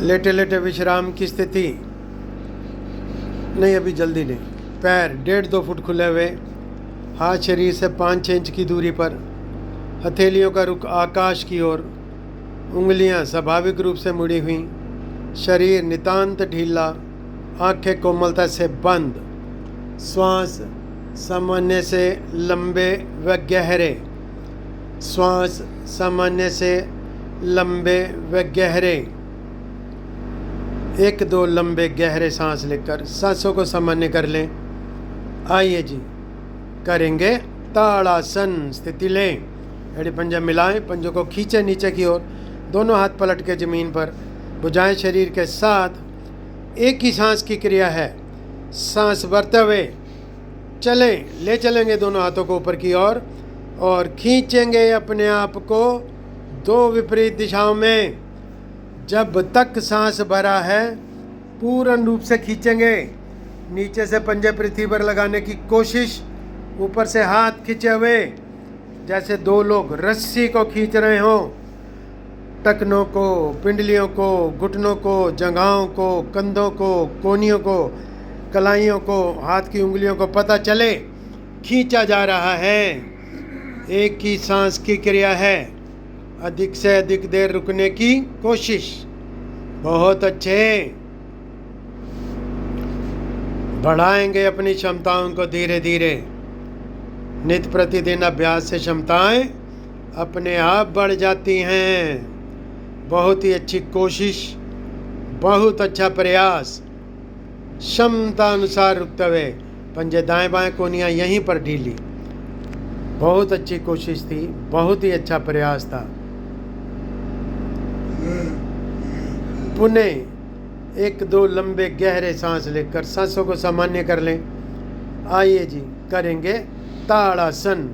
लेटे लेटे विश्राम की स्थिति। नहीं, अभी जल्दी नहीं। पैर 1.5-2 फुट खुले हुए, हाथ शरीर से 5-6 इंच की दूरी पर, हथेलियों का रुख आकाश की ओर, उंगलियां स्वाभाविक रूप से मुड़ी हुई, शरीर नितांत ढीला, आंखें कोमलता से बंद, श्वास सामान्य से लंबे व गहरे, श्वास सामान्य से लंबे व गहरे। 1-2 लंबे गहरे सांस लेकर सांसों को सामान्य कर लें। आइए जी, करेंगे ताड़ासन। स्थिति लें, एड़ी पंजा मिलाएं, पंजों को खींचे नीचे की ओर, दोनों हाथ पलट के ज़मीन पर, भुजाएं शरीर के साथ। एक ही सांस की क्रिया है। सांस भरते हुए ले चलेंगे दोनों हाथों को ऊपर की ओर और खींचेंगे अपने आप को 2 विपरीत दिशाओं में। जब तक सांस भरा है पूर्ण रूप से खींचेंगे। नीचे से पंजे पृथ्वी पर लगाने की कोशिश, ऊपर से हाथ खींचे हुए जैसे 2 लोग रस्सी को खींच रहे हों। टखनों को, पिंडलियों को, घुटनों को, जंघाओं को, कंधों को, कोहनियों को, कलाइयों को, हाथ की उंगलियों को पता चले खींचा जा रहा है। एक ही सांस की क्रिया है। अधिक से अधिक देर रुकने की कोशिश। बहुत अच्छे। बढ़ाएंगे अपनी क्षमताओं को धीरे धीरे। नित्य प्रतिदिन अभ्यास से क्षमताएं अपने आप बढ़ जाती हैं। बहुत ही अच्छी कोशिश, बहुत अच्छा प्रयास। क्षमता अनुसार रुकते हुए पंजे दाएं बाएं कोहनियां यहीं पर ढीली। बहुत अच्छी कोशिश थी, बहुत ही अच्छा प्रयास था। पुनः 1-2 लंबे गहरे सांस लेकर सांसों को सामान्य कर लें। आइए जी, करेंगे ताड़ासन।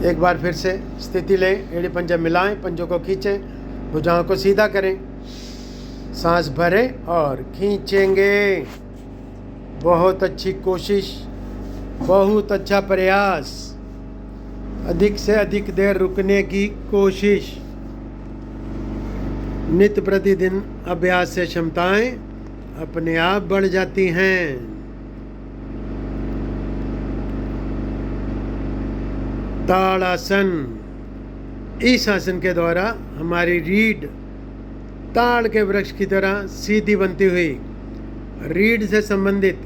एक बार फिर से स्थिति लें, एड़ी पंजा मिलाएं, पंजों को खींचें, भुजाओं को सीधा करें, सांस भरें और खींचेंगे। बहुत अच्छी कोशिश, बहुत अच्छा प्रयास। अधिक से अधिक देर रुकने की कोशिश। नित्य प्रतिदिन अभ्यास से क्षमताएं अपने आप बढ़ जाती हैं। ताड़ासन। इस आसन के द्वारा हमारी रीढ़ ताड़ के वृक्ष की तरह सीधी बनती हुई, रीढ़ से संबंधित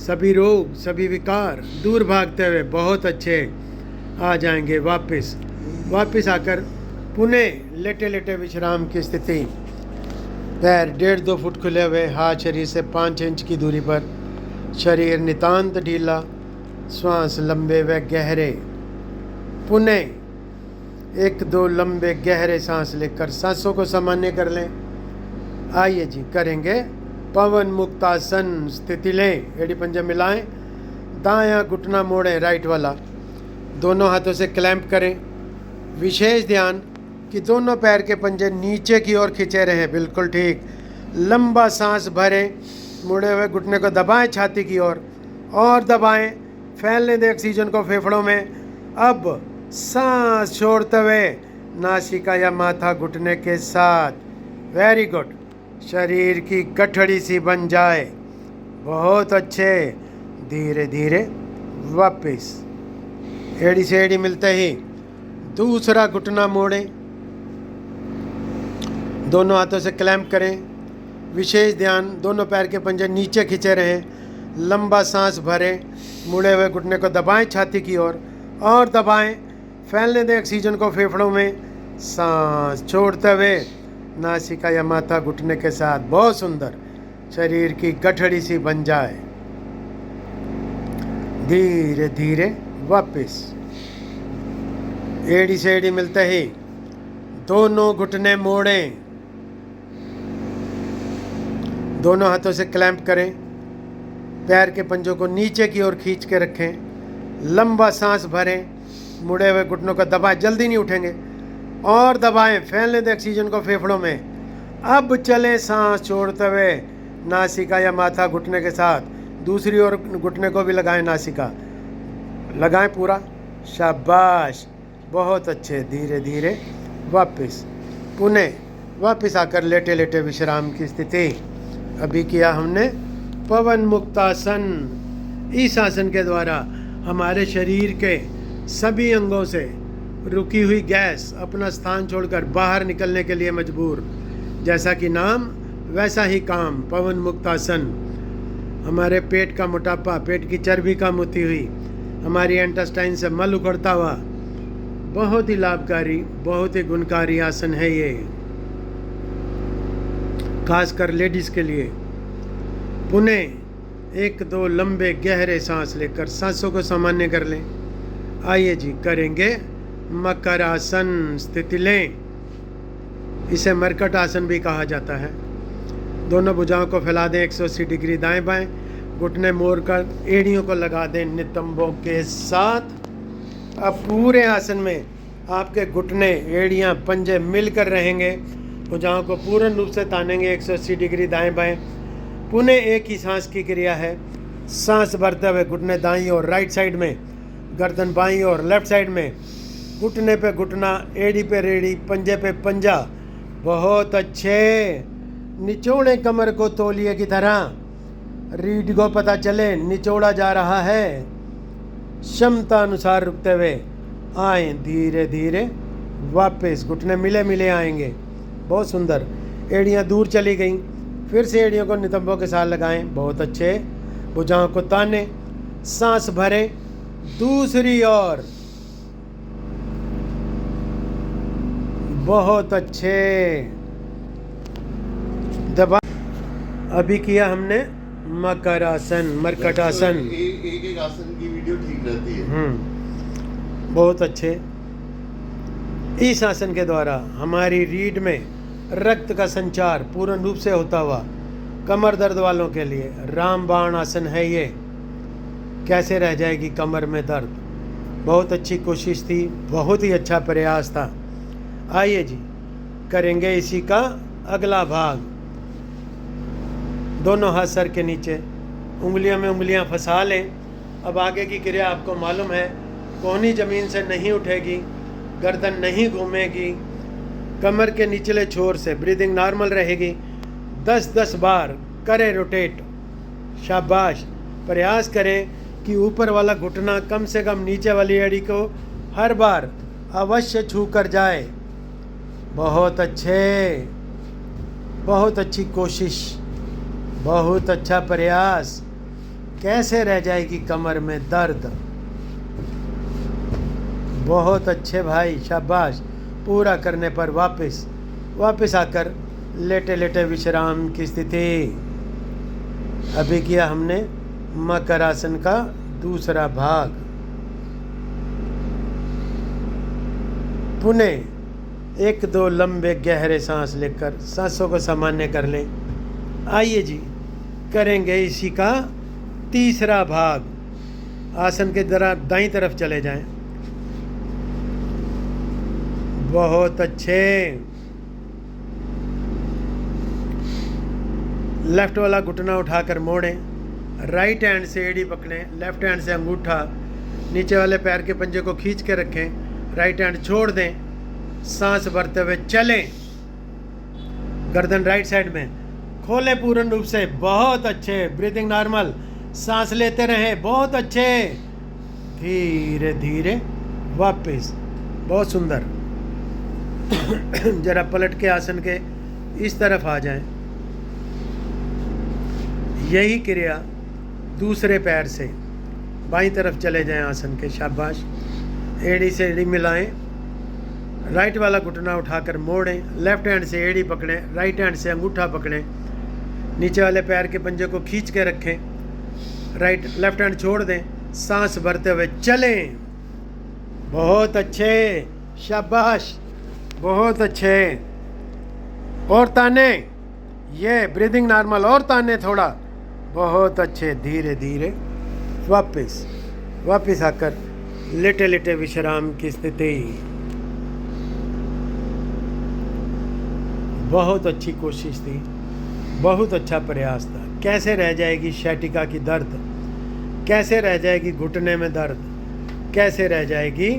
सभी रोग, सभी विकार दूर भागते हुए बहुत अच्छे आ जाएंगे। वापस आकर पुनः लेटे लेटे विश्राम की स्थिति। पैर 1.5-2 फुट खुले हुए, हाथ शरीर से 5 इंच की दूरी पर, शरीर नितांत ढीला, श्वास लंबे व गहरे। पुनः 1-2 लंबे गहरे सांस लेकर सांसों को सामान्य कर लें। आइए जी, करेंगे पवन मुक्तासन। स्थिति लें, एड़ी पंजे मिलाएं, दायां घुटना मोड़ें, राइट वाला, दोनों हाथों से क्लैंप करें। विशेष ध्यान कि दोनों पैर के पंजे नीचे की ओर खींचे रहें। बिल्कुल ठीक। लंबा सांस भरें, मुड़े हुए घुटने को दबाएं छाती की ओर और दबाएं। फैलने दें ऑक्सीजन को फेफड़ों में। अब सांस छोड़ते हुए नासिका या माथा घुटने के साथ। Very good. शरीर की गठड़ी सी बन जाए। बहुत अच्छे। धीरे धीरे वापस। एड़ी से एड़ी मिलते ही दूसरा घुटना मोड़ें, दोनों हाथों से क्लैंप करें। विशेष ध्यान, दोनों पैर के पंजे नीचे खींचे रहें। लंबा सांस भरें, मुड़े हुए घुटने को दबाएं छाती की ओर और दबाएं। फैलने दें ऑक्सीजन को फेफड़ों में। सांस छोड़ते हुए नासिका या माथा घुटने के साथ। बहुत सुंदर। शरीर की गठड़ी सी बन जाए। धीरे धीरे वापस। एड़ी से एड़ी मिलते ही दोनों घुटने मोड़ें, दोनों हाथों से क्लैंप करें। पैर के पंजों को नीचे की ओर खींच के रखें। लंबा सांस भरें, मुड़े हुए घुटनों को दबाएं, जल्दी नहीं उठेंगे, और दबाएं। फैलने दें ऑक्सीजन को फेफड़ों में। अब चलें सांस छोड़ते हुए नासिका या माथा घुटने के साथ। दूसरी ओर घुटने को भी लगाएं, नासिका लगाएं पूरा। शाबाश, बहुत अच्छे। धीरे धीरे वापस पुनः वापस आकर लेटे लेटे विश्राम की स्थिति। अभी किया हमने पवन मुक्तासन। इस आसन के द्वारा हमारे शरीर के सभी अंगों से रुकी हुई गैस अपना स्थान छोड़कर बाहर निकलने के लिए मजबूर। जैसा कि नाम वैसा ही काम। पवन मुक्तासन हमारे पेट का मोटापा, पेट की चर्बी कम होती हुई, हमारी इंटेस्टाइन से मल उखड़ता हुआ बहुत ही लाभकारी, बहुत ही गुणकारी आसन है ये, खासकर लेडीज के लिए। पुनः 1-2 लंबे गहरे सांस लेकर सांसों को सामान्य कर लें। आइए जी, करेंगे मकर आसन। स्थिति लें। इसे मरकट आसन भी कहा जाता है। दोनों भुजाओं को फैला दें 180 डिग्री दाएं बाएं। घुटने मोड़कर एड़ियों को लगा दें नितंबों के साथ। अब पूरे आसन में आपके घुटने, एड़ियां, पंजे मिलकर रहेंगे। भुजाओं को पूर्ण रूप से तानेंगे 180 डिग्री दाएं बाएं। पुनः एक ही सांस की क्रिया है। सांस भरते हुए घुटने दाईं और राइट साइड में, गर्दन बाईं और लेफ्ट साइड में, घुटने पे घुटना, एड़ी पे रेड़ी, पंजे पे पंजा। बहुत अच्छे। निचोड़े कमर को तौलिए की तरह। रीढ़ को पता चले निचोड़ा जा रहा है। क्षमता अनुसार रुकते हुए आए धीरे धीरे वापस। घुटने मिले मिले आएंगे। बहुत सुंदर। एड़ियाँ दूर चली गई। फिर से एड़ियों को नितंबों के साथ लगाएं। बहुत अच्छे। भुजाओं को ताने, सांस भरें। दूसरी ओर। बहुत अच्छे। दबा। अभी किया हमने मकर आसन, मरकट आसन। एक आसन की वीडियो ठीक रहती है। बहुत अच्छे। इस आसन के द्वारा हमारी रीढ़ में रक्त का संचार पूर्ण रूप से होता हुआ, कमर दर्द वालों के लिए रामबाण आसन है ये। कैसे रह जाएगी कमर में दर्द। बहुत अच्छी कोशिश थी, बहुत ही अच्छा प्रयास था। आइए जी, करेंगे इसी का अगला भाग। दोनों हाथ सर के नीचे, उंगलियों में उंगलियां फंसा लें। अब आगे की क्रिया आपको मालूम है। कोहनी ज़मीन से नहीं उठेगी, गर्दन नहीं घूमेगी, कमर के निचले छोर से ब्रीदिंग नॉर्मल रहेगी। 10-10 बार करें रोटेट। शाबाश। प्रयास करें कि ऊपर वाला घुटना कम से कम नीचे वाली एड़ी को हर बार अवश्य छू कर जाए। बहुत अच्छे। बहुत अच्छी कोशिश, बहुत अच्छा प्रयास। कैसे रह जाएगी कमर में दर्द। बहुत अच्छे भाई, शाबाश। पूरा करने पर वापस आकर लेटे लेटे विश्राम की स्थिति। अभी किया हमने मकर आसन का दूसरा भाग। पुनः 1-2 लंबे गहरे सांस लेकर सांसों को सामान्य कर लें। आइए जी, करेंगे इसी का तीसरा भाग। आसन के जरा दाईं तरफ चले जाएं। बहुत अच्छे। लेफ्ट वाला घुटना उठाकर मोड़ें। राइट हैंड से एड़ी पकड़ें, लेफ्ट हैंड से अंगूठा। नीचे वाले पैर के पंजे को खींच के रखें। राइट हैंड छोड़ दें। सांस भरते हुए चलें। गर्दन राइट साइड में खोलें पूर्ण रूप से। बहुत अच्छे। Breathing normal. सांस लेते रहें। बहुत अच्छे। धीरे धीरे वापस। बहुत सुंदर। जरा पलट के आसन के इस तरफ आ जाएं। यही क्रिया दूसरे पैर से बाईं तरफ चले जाएं आसन के। शाबाश। एड़ी से एड़ी मिलाएं। राइट वाला घुटना उठाकर मोड़ें। लेफ्ट हैंड से एड़ी पकड़ें, राइट हैंड से अंगूठा पकड़ें। नीचे वाले पैर के पंजे को खींच के रखें। लेफ्ट हैंड छोड़ दें। सांस भरते हुए चलें। बहुत अच्छे। शाबाश। बहुत अच्छे। और ताने। ये ब्रीदिंग नॉर्मल। और ताने थोड़ा। बहुत अच्छे। धीरे धीरे वापस आकर लेटे लेटे विश्राम की स्थिति। बहुत अच्छी कोशिश थी, बहुत अच्छा प्रयास था। कैसे रह जाएगी शैटिका की दर्द। कैसे रह जाएगी घुटने में दर्द। कैसे रह जाएगी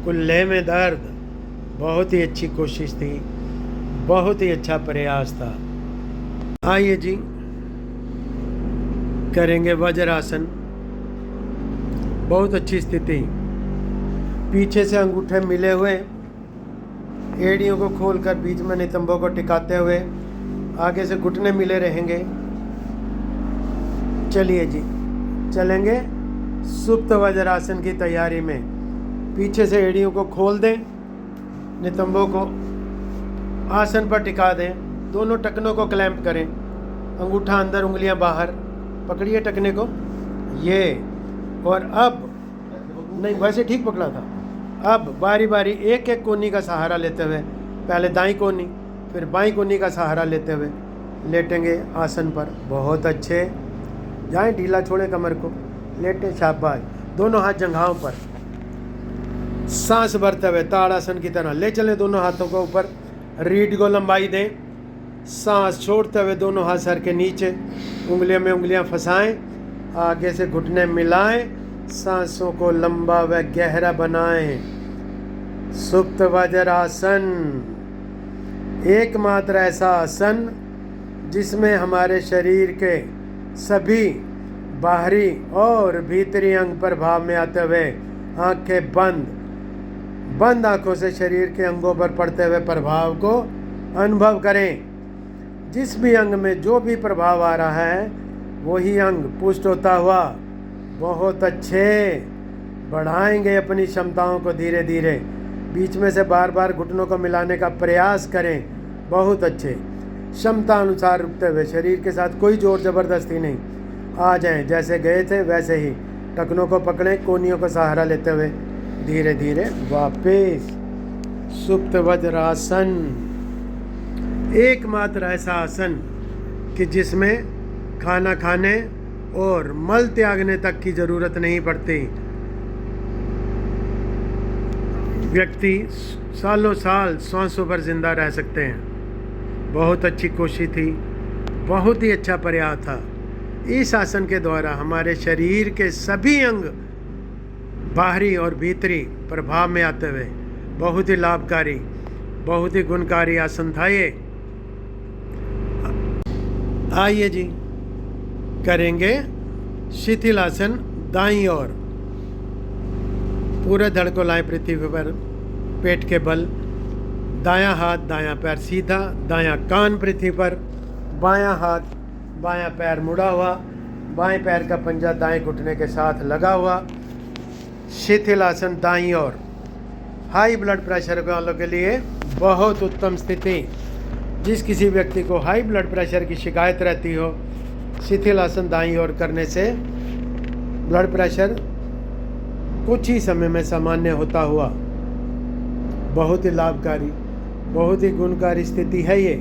कुल्ले में दर्द। बहुत ही अच्छी कोशिश थी, बहुत ही अच्छा प्रयास था। आइए जी, करेंगे वज्रासन। बहुत अच्छी स्थिति, पीछे से अंगूठे मिले हुए, एड़ियों को खोलकर बीच में नितंबों को टिकाते हुए आगे से घुटने मिले रहेंगे। चलिए जी, चलेंगे सुप्त वज्रासन की तैयारी में। पीछे से एड़ियों को खोल दें, नितंबों को आसन पर टिका दें, दोनों टखनों को क्लैंप करें, अंगूठा अंदर उंगलियां बाहर, पकड़िए टखने को ये। और अब नहीं, वैसे ठीक पकड़ा था। अब बारी बारी एक एक कोनी का सहारा लेते हुए, पहले दाईं कोनी फिर बाईं कोनी का सहारा लेते हुए लेटेंगे आसन पर। बहुत अच्छे, जाएं ढीला छोड़े कमर को, लेटे, शाबाश। दोनों हाथ जंघाओं पर, सांस भरते हुए ताड़ासन की तरह ले चलें दोनों हाथों को ऊपर, रीढ़ को लंबाई दें, सांस छोड़ते हुए दोनों हाथ सर के नीचे, उंगलियों में उंगलियां फंसाएं, आगे से घुटने मिलाएं, सांसों को लंबा व गहरा बनाएं। सुप्त वज्रासन एकमात्र ऐसा आसन जिसमें हमारे शरीर के सभी बाहरी और भीतरी अंग प्रभाव में आते हुए आंखें बंद आंखों से शरीर के अंगों पर पड़ते हुए प्रभाव को अनुभव करें। जिस भी अंग में जो भी प्रभाव आ रहा है वही अंग पुष्ट होता हुआ। बहुत अच्छे, बढ़ाएंगे अपनी क्षमताओं को धीरे धीरे, बीच में से बार बार घुटनों को मिलाने का प्रयास करें। बहुत अच्छे, क्षमता अनुसार रुकते हुए, शरीर के साथ कोई जोर जबरदस्ती नहीं, आ जाएं, जैसे गए थे वैसे ही टखनों को पकड़ें, कोनियों का सहारा लेते हुए धीरे धीरे वापस। सुप्त वज्रासन एकमात्र ऐसा आसन कि जिसमें खाना खाने और मल त्यागने तक की जरूरत नहीं पड़ती। व्यक्ति सालों साल सांसों पर जिंदा रह सकते हैं। बहुत अच्छी कोशिश थी, बहुत ही अच्छा प्रयास था। इस आसन के द्वारा हमारे शरीर के सभी अंग बाहरी और भीतरी प्रभाव में आते हुए बहुत ही लाभकारी, बहुत ही गुणकारी आसन था ये। आइए जी, करेंगे शिथिलासन दाईं ओर। पूरे धड़ को लाएं पृथ्वी पर, पेट के बल, दायां हाथ दायां पैर सीधा, दायां कान पृथ्वी पर, बायां हाथ बायां पैर मुड़ा हुआ, बाएं पैर का पंजा दाएं घुटने के साथ लगा हुआ। शिथिलासन दाईं ओर। हाई ब्लड प्रेशर वालों के लिए बहुत उत्तम स्थिति। जिस किसी व्यक्ति को हाई ब्लड प्रेशर की शिकायत रहती हो, शिथिलासन दाईं ओर करने से ब्लड प्रेशर कुछ ही समय में सामान्य होता हुआ। बहुत ही लाभकारी, बहुत ही गुणकारी स्थिति है ये।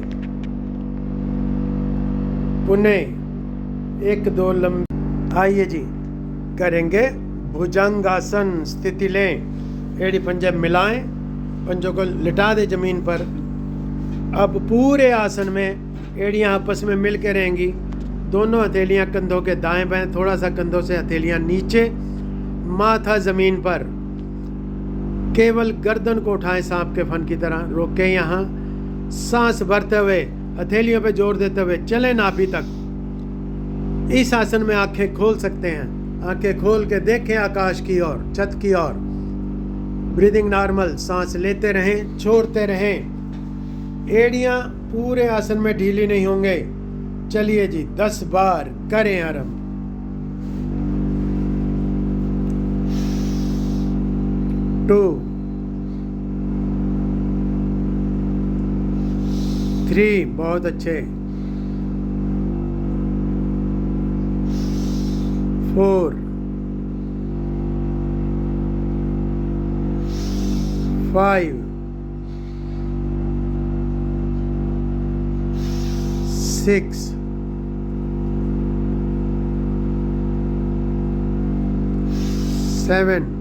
पुनः 1-2 लंबे। आइए जी, करेंगे भुजंगासन। स्थिति लें, एड़ी पंजे मिलाएं, पंजों को लिटा दें जमीन पर। अब पूरे आसन में एड़ियां आपस में मिल के रहेंगी। दोनों हथेलियां कंधों के दाएं बाएं, थोड़ा सा कंधों से हथेलियां नीचे, माथा जमीन पर। केवल गर्दन को उठाएं सांप के फन की तरह, रोकें यहाँ। सांस भरते हुए हथेलियों पे जोर देते हुए चलें नाभि तक। इस आसन में आंखें खोल सकते हैं, आंखें खोल के देखें आकाश की ओर, छत की ओर। ब्रीदिंग नॉर्मल, सांस लेते रहें, छोड़ते रहें। एड़ियां पूरे आसन में ढीली नहीं होंगे। चलिए जी, 10 बार करें आरंभ। 2 3, बहुत अच्छे। 4 5 6 7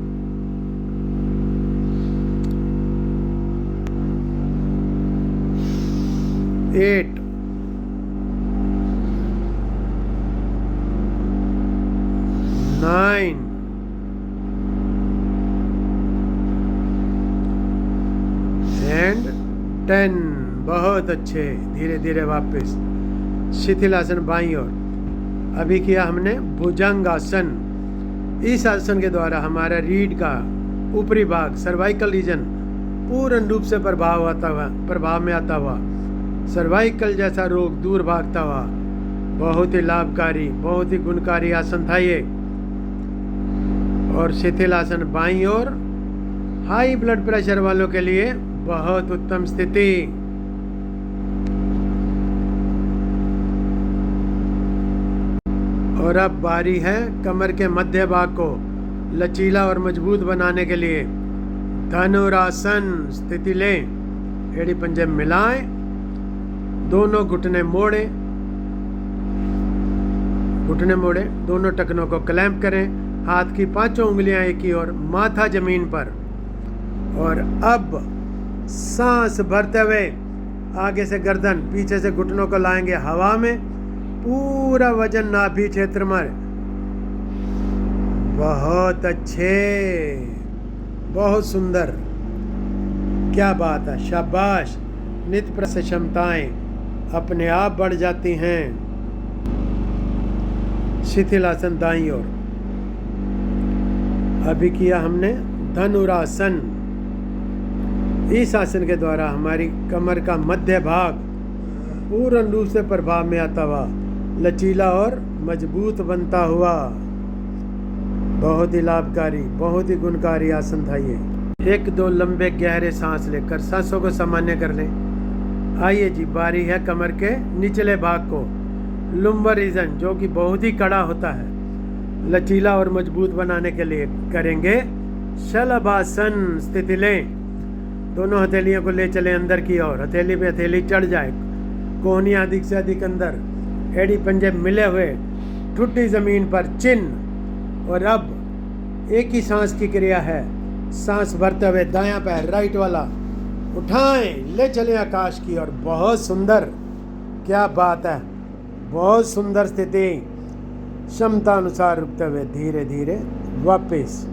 8 9 10 एंड 10। बहुत अच्छे। धीरे धीरे वापस शिथिलासन बाईं ओर। अभी किया हमने भुजंगासन। इस आसन के द्वारा हमारा रीढ़ का ऊपरी भाग सर्वाइकल रीजन पूर्ण रूप से प्रभाव में आता हुआ सर्वाइकल जैसा रोग दूर भागता हुआ बहुत ही लाभकारी, बहुत ही गुणकारी आसन था ये। और शिथिलासन बाईं ओर हाई ब्लड प्रेशर वालों के लिए बहुत उत्तम स्थिति। और अब बारी है कमर के मध्य भाग को लचीला और मजबूत बनाने के लिए धनुरासन। स्थिति लें, एड़ी पंजे मिलाएं, दोनों घुटने मोड़े, दोनों टखनों को क्लैंप करें, हाथ की 5 उंगलियां एक ही ओर, माथा जमीन पर। और अब सांस भरते हुए आगे से गर्दन, पीछे से घुटनों को लाएंगे हवा में, पूरा वजन नाभि क्षेत्र में। बहुत अच्छे, बहुत सुंदर, क्या बात है, शाबाश। नित्य प्रयास से क्षमताएं अपने आप बढ़ जाती हैं। शिथिलासन दाईं ओर। अभी किया हमने धनुरासन। इस आसन के द्वारा हमारी कमर का मध्य भाग पूर्ण रूप से प्रभाव में आता हुआ लचीला और मजबूत बनता हुआ बहुत ही लाभकारी, बहुत ही गुणकारी आसन था ये। 1-2 लंबे गहरे सांस लेकर सांसों को सामान्य कर लें। आइए जी, बारी है कमर के निचले भाग को लुम्बर रीजन, जो कि बहुत ही कड़ा होता है, लचीला और मजबूत बनाने के लिए करेंगे शलभासन। स्थिति लें, दोनों हथेलियों को ले चले अंदर की ओर, हथेली पे हथेली चढ़ जाए, कोहनियां अधिक से अधिक अंदर, एड़ी पंजे मिले हुए, ठुड्डी जमीन पर, चिन्ह। और अब एक ही सांस की क्रिया है। सांस भरते हुए दायां पैर राइट वाला उठाएं, ले चले आकाश की ओर। बहुत सुंदर, क्या बात है, बहुत सुंदर स्थिति। क्षमता अनुसार रुकते हुए धीरे धीरे वापस,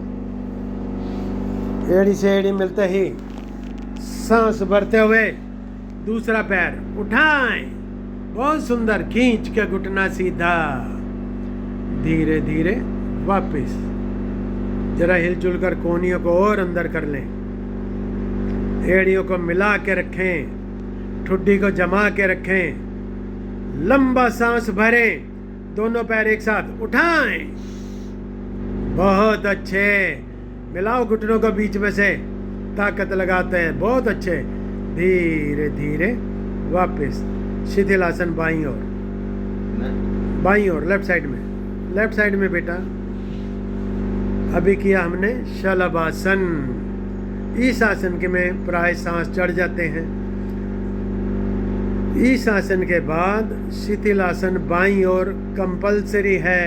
एड़ी से एड़ी मिलते ही सांस भरते हुए दूसरा पैर उठाएं, बहुत सुंदर, खींच के घुटना सीधा, धीरे धीरे वापस। जरा हिलजुल कर कोहनियों को और अंदर कर लें, एड़ियों को मिला के रखें, ठुड्डी को जमा के रखें, लंबा सांस भरें, दोनों पैर एक साथ उठाएं। बहुत अच्छे, मिलाओ घुटनों को बीच में से, ताकत लगाते हैं, बहुत अच्छे। धीरे धीरे वापस शिथिलासन बाईं ओर, बाईं ओर, लेफ्ट साइड में बेटा। अभी किया हमने शलभासन। इस आसन के में प्राय सांस चढ़ जाते हैं। इस आसन के बाद शिथिलासन बाईं ओर कंपलसरी है।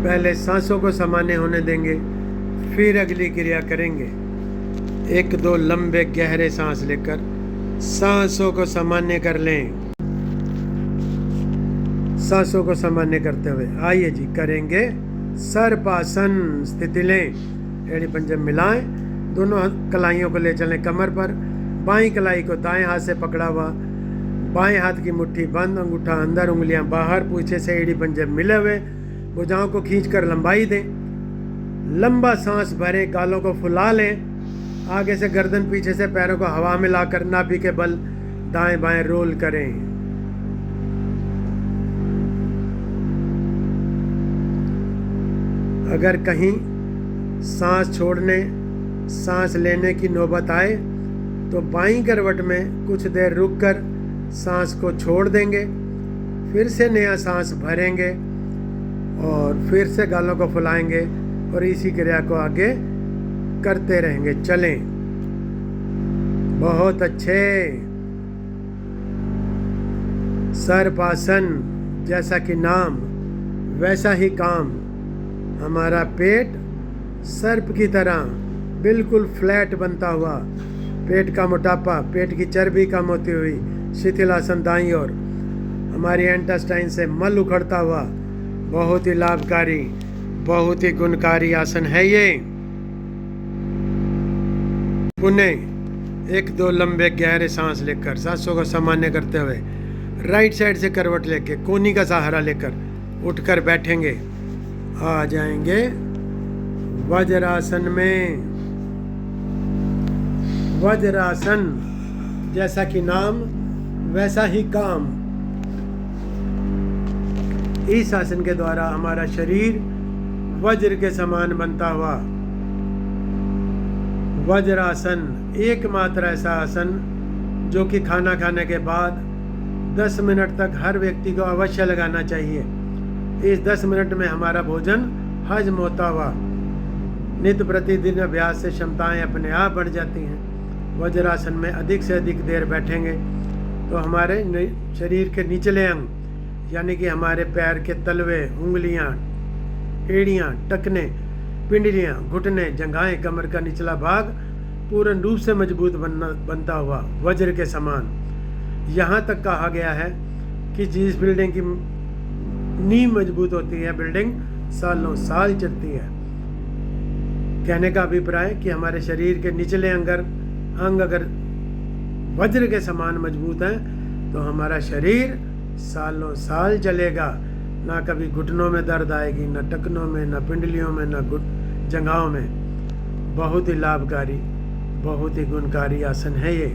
पहले सांसों को सामान्य होने देंगे, फिर अगली क्रिया करेंगे। 1-2 लंबे गहरे सांस लेकर सांसों को सामान्य कर लें। सांसों को सामान्य करते हुए आइए जी, करेंगे सर्पासन। स्थिति लें, एड़ी पंजे मिलाएं, दोनों कलाइयों को ले चलें कमर पर, बाईं कलाई को दाएं हाथ से पकड़ा हुआ, बाएं हाथ की मुट्ठी बंद, अंगूठा अंदर, उंगलियां बाहर, पीछे से एड़ी पंजे मिले हुए, भुजाओं को खींचकर लंबाई दें, लंबा सांस भरें, गालों को फुला लें, आगे से गर्दन, पीछे से पैरों को हवा में लाकर नाभि के बल दाएं बाएं रोल करें। अगर कहीं सांस छोड़ने, सांस लेने की नौबत आए तो बाईं करवट में कुछ देर रुककर सांस को छोड़ देंगे, फिर से नया सांस भरेंगे और फिर से गालों को फुलाएंगे और इसी क्रिया को आगे करते रहेंगे। चलें, बहुत अच्छे। सर्पासन, जैसा कि नाम वैसा ही काम। हमारा पेट सर्प की तरह बिल्कुल फ्लैट बनता हुआ, पेट का मोटापा, पेट की चर्बी कम होती हुई, शिथिलासन दाईं ओर, हमारी इंटेस्टाइन से मल उखड़ता हुआ, बहुत ही लाभकारी, बहुत ही गुणकारी आसन है ये। पुनः 1-2 लंबे गहरे सांस लेकर सांसों को सामान्य करते हुए राइट साइड से करवट लेके कोहनी का सहारा लेकर उठकर बैठेंगे। आ जाएंगे वज्रासन में। वज्रासन जैसा कि नाम वैसा ही काम। इस आसन के द्वारा हमारा शरीर वज्र के समान बनता हुआ। वज्रासन एकमात्र ऐसा आसन जो कि खाना खाने के बाद 10 मिनट तक हर व्यक्ति को अवश्य लगाना चाहिए। इस 10 मिनट में हमारा भोजन हजम होता हुआ नित्य प्रतिदिन अभ्यास से क्षमताएं अपने आप बढ़ जाती हैं। वज्रासन में अधिक से अधिक देर बैठेंगे तो हमारे शरीर के निचले अंग यानी कि हमारे पैर के तलवे, उंगलियां, एड़ियां, टखने, पिंडलियां, घुटने, जंघाएं, कमर का निचला भाग पूर्ण रूप से मजबूत बनता हुआ वज्र के समान। यहाँ तक कहा गया है कि जिस बिल्डिंग की नींव मजबूत होती है, बिल्डिंग सालों साल चलती है। कहने का अभिप्राय कि हमारे शरीर के निचले अंग अगर वज्र के समान मजबूत हैं तो हमारा शरीर सालों साल चलेगा। ना कभी घुटनों में दर्द आएगी, ना टखनों में, ना पिंडलियों में, ना जंघाओं में। बहुत ही लाभकारी, बहुत ही गुणकारी आसन है ये।